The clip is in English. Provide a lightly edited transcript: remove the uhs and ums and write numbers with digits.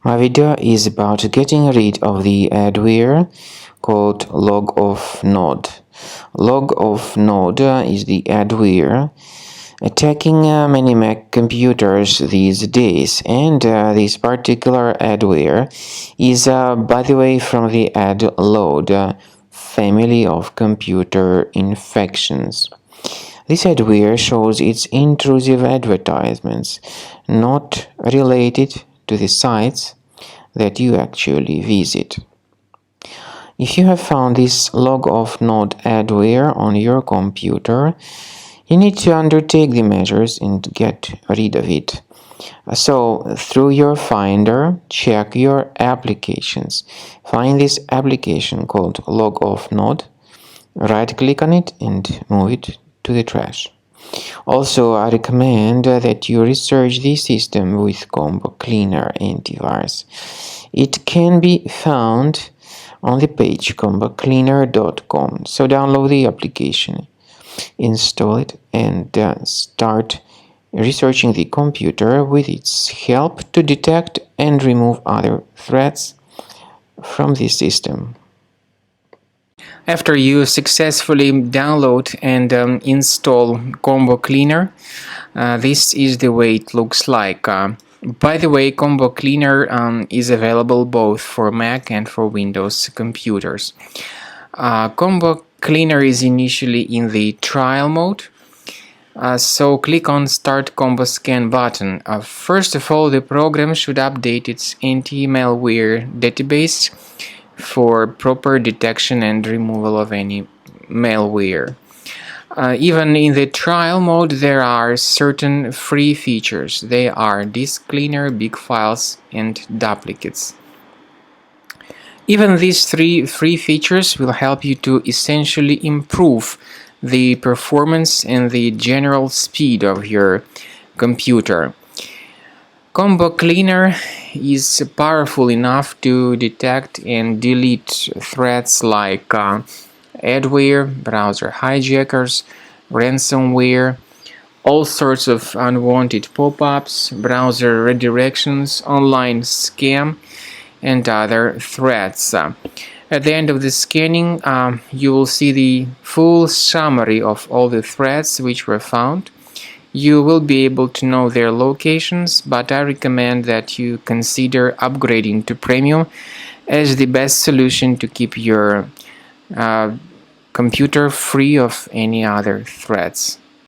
My video is about getting rid of the adware called LogOffNode. LogOffNode is the adware attacking many Mac computers these days, and this particular adware is, by the way, from the adload family of computer infections. This adware shows its intrusive advertisements, not related to the sites that you actually visit. If you have found this LogOffNode adware on your computer, you need to undertake the measures and get rid of it. So, through your Finder, check your applications. Find this application called LogOffNode, right-click on it and move it to the trash. Also, I recommend that you research the system with Combo Cleaner antivirus. It can be found on the page combocleaner.com. So download the application, install it, and start researching the computer with its help to detect and remove other threats from the system. After you successfully download and install Combo Cleaner, this is the way it looks like. By the way, Combo Cleaner is available both for Mac and for Windows computers. Combo Cleaner is initially in the trial mode, so click on Start Combo Scan button. First of all, the program should update its anti-malware database for proper detection and removal of any malware. Even in the trial mode, there are certain free features. They are disk cleaner, big files, and duplicates. Even these three free features will help you to essentially improve the performance and the general speed of your computer. Combo Cleaner is powerful enough to detect and delete threats like adware, browser hijackers, ransomware, all sorts of unwanted pop-ups, browser redirections, online scam, and other threats. At the end of the scanning, you will see the full summary of all the threats which were found. You will be able to know their locations, but I recommend that you consider upgrading to Premium as the best solution to keep your computer free of any other threats.